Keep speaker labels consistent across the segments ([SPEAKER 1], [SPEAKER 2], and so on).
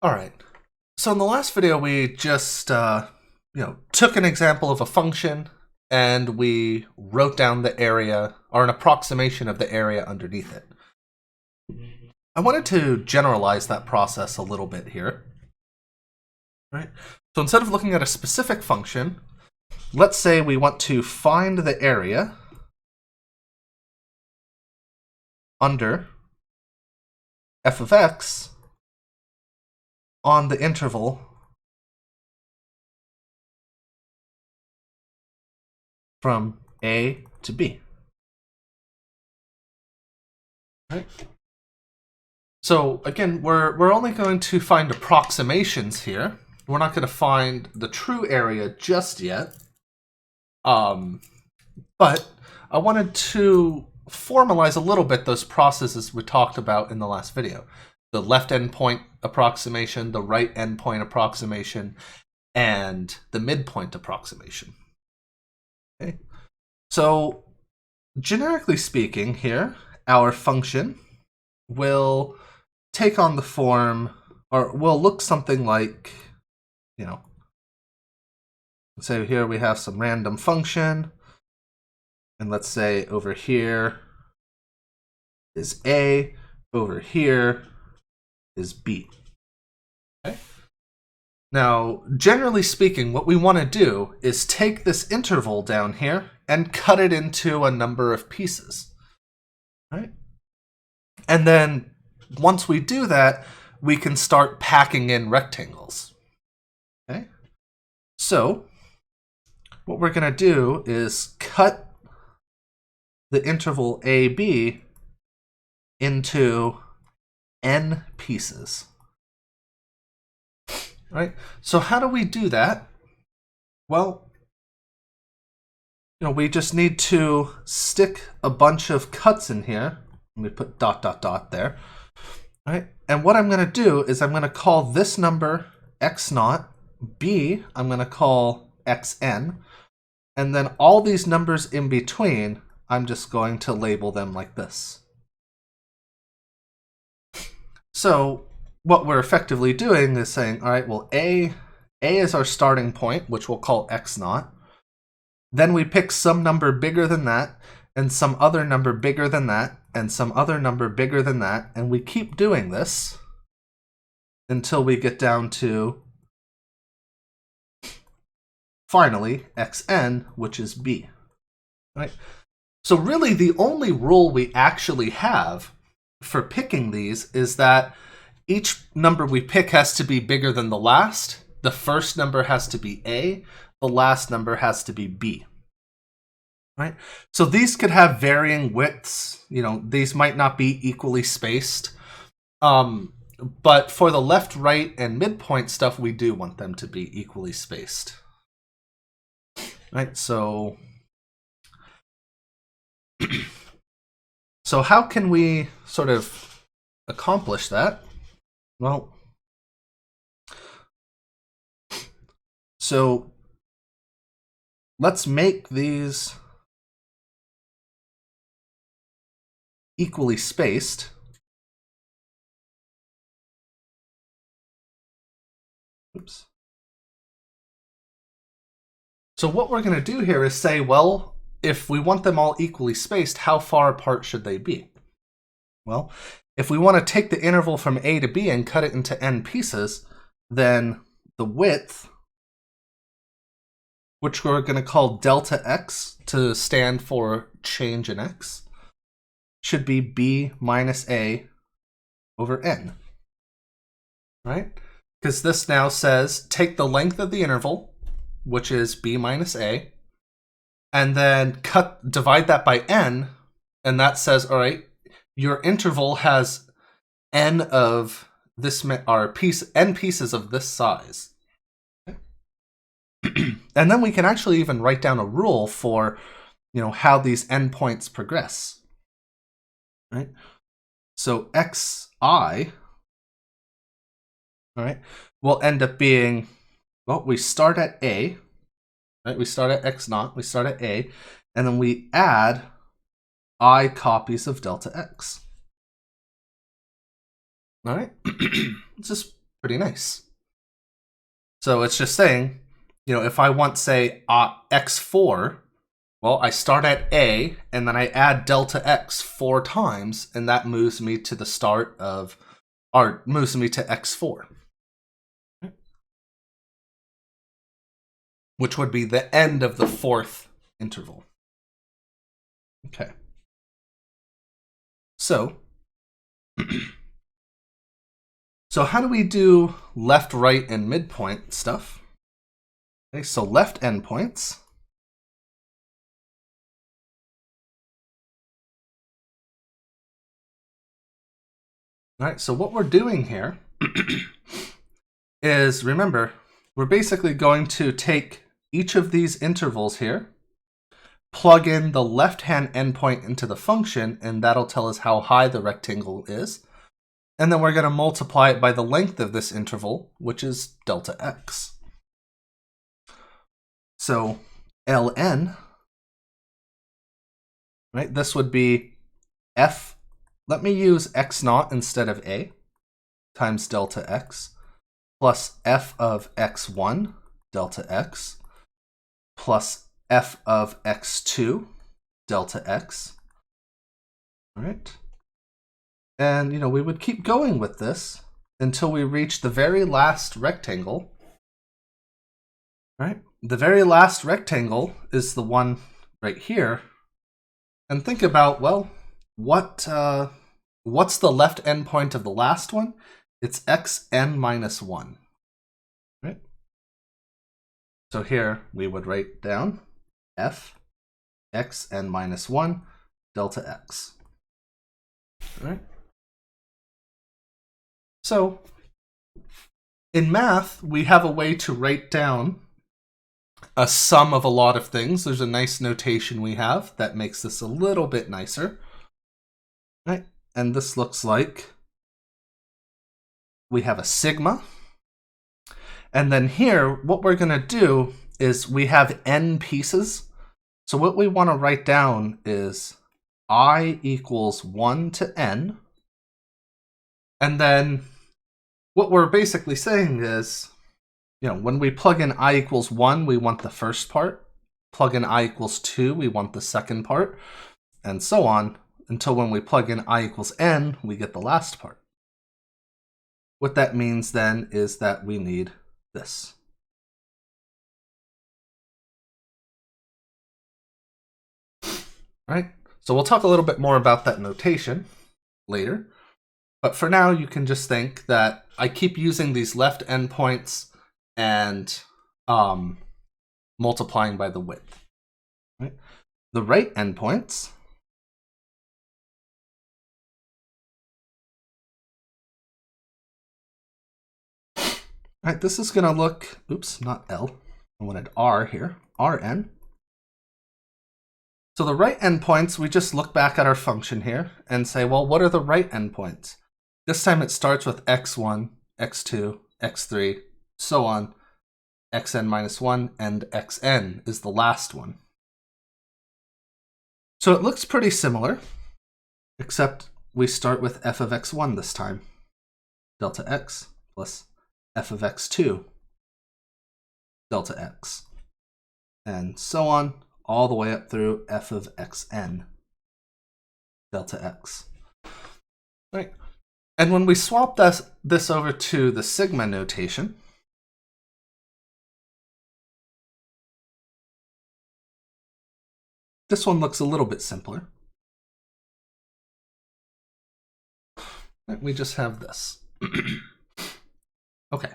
[SPEAKER 1] All right. So in the last video, we just took an example of a function and we wrote down the area or an approximation of the area underneath it. I wanted to generalize that process a little bit here. Right? So instead of looking at a specific function, let's say we want to find the area under f of x on the interval from a to b. Right? So again, we're only going to find approximations here. We're not going to find the true area just yet. But I wanted to formalize a little bit those processes we talked about in the last video. The left endpoint approximation, the right endpoint approximation, and the midpoint approximation. Okay. So generically speaking here, our function will take on the form, or will look something like, so here we have some random function, and let's say over here is A, over here is B. Okay. Now, generally speaking, what we want to do is take this interval down here and cut it into a number of pieces. Right? And then once we do that, we can start packing in rectangles. Okay? So what we're going to do is cut the interval AB into n pieces. Right? So how do we do that? Well, we just need to stick a bunch of cuts in here. Let me put ... there. Right? And what I'm going to do is I'm going to call this number x0, b I'm going to call xn, and then all these numbers in between, I'm just going to label them like this. So what we're effectively doing is saying, all right, well, A is our starting point, which we'll call x0. Then we pick some number bigger than that, and some other number bigger than that, and some other number bigger than that, and we keep doing this until we get down to, finally, xn, which is b. Right? So really, the only rule we actually have for picking these is that each number we pick has to be bigger than the last. The first number has to be A. The last number has to be B. Right? So these could have varying widths. These might not be equally spaced. But for the left, right, and midpoint stuff, we do want them to be equally spaced. Right? So how can we sort of accomplish that? Well, so let's make these equally spaced. Oops. So what we're going to do here is say, well, if we want them all equally spaced, how far apart should they be? Well, if we want to take the interval from A to B and cut it into n pieces, then the width, which we're going to call delta x to stand for change in x, should be b minus a over n. Right? Because this now says take the length of the interval, which is b minus a, and then divide that by n, and that says, all right, your interval has n of this, or n pieces of this size. Okay. And then we can actually even write down a rule for, how these endpoints progress. Right? So xi, all right, will end up being, well, we start at a, right? We start at x0, we start at a, and then we add I copies of delta x. All right, this is pretty nice. So it's just saying, if I want, say, x4, well, I start at A, and then I add delta x 4 times, and that moves me to the start of, or moves me to x4. Which would be the end of the 4th interval. Okay. So, how do we do left, right, and midpoint stuff? Okay, so left endpoints. All right, so what we're doing here is, remember, we're basically going to take each of these intervals here, plug in the left-hand endpoint into the function, and that'll tell us how high the rectangle is. And then we're going to multiply it by the length of this interval, which is delta x. So ln, right, this would be f, let me use x naught instead of a, times delta x, plus f of x1, delta x, plus f of x2, delta x. All right. And, we would keep going with this until we reach the very last rectangle. Right? The very last rectangle is the one right here. And think about, well, what's the left endpoint of the last one? It's xn minus 1. Right? So here we would write down f xn minus 1 delta x. All right? So in math, we have a way to write down a sum of a lot of things. There's a nice notation we have that makes this a little bit nicer. Right? And this looks like we have a sigma. And then here, what we're going to do is we have n pieces. So what we want to write down is I equals 1 to n. And then what we're basically saying is, when we plug in I equals 1, we want the first part. Plug in I equals 2, we want the second part. And so on, until when we plug in I equals n, we get the last part. What that means then is that we need this. All right, so we'll talk a little bit more about that notation later. But for now, you can just think that I keep using these left endpoints and multiplying by the width. Right? The right endpoints, right, this is going to look, oops, not L, I wanted R here, Rn. So the right endpoints, we just look back at our function here and say, well, what are the right endpoints? This time it starts with x1, x2, x3, so on, xn minus 1, and xn is the last one. So it looks pretty similar, except we start with f of x1 this time. Delta x plus f of x2, delta x. And so on, all the way up through f of xn, delta x. Right. And when we swap this over to the sigma notation, this one looks a little bit simpler. Right, we just have this. Okay.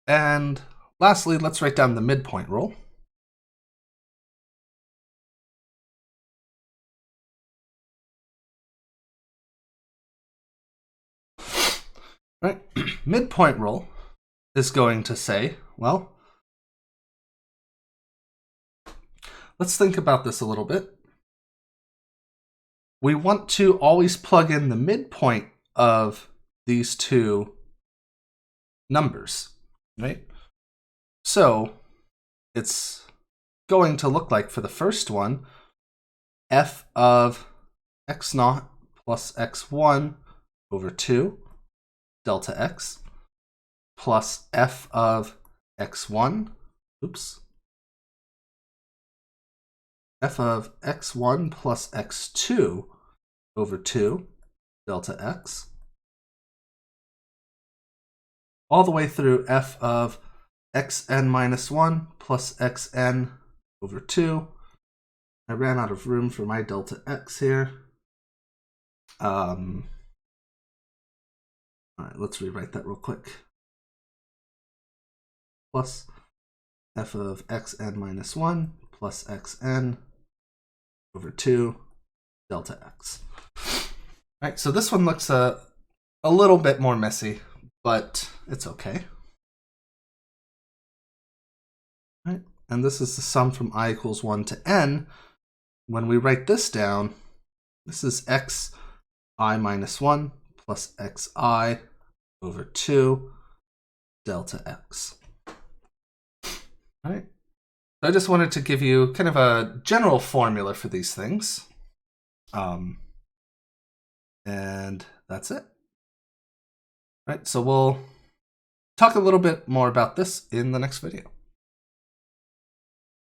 [SPEAKER 1] And lastly, let's write down the midpoint rule. Right? Midpoint rule is going to say, well, let's think about this a little bit. We want to always plug in the midpoint of these two numbers, right? So it's going to look like, for the first one, f of x naught plus x1 over 2 delta x. plus f of x1, oops, f of x1 plus x2 over 2 delta x, all the way through f of xn minus 1 plus xn over 2. I ran out of room for my delta x here. All right, let's rewrite that real quick. Plus f of xn minus 1 plus xn over 2 delta x. All right, so this one looks a little bit more messy, but it's okay. All right, and this is the sum from I equals 1 to n. When we write this down, this is xi minus 1 plus xi over 2 delta x. All right. So I just wanted to give you kind of a general formula for these things. And that's it. All right, so we'll talk a little bit more about this in the next video.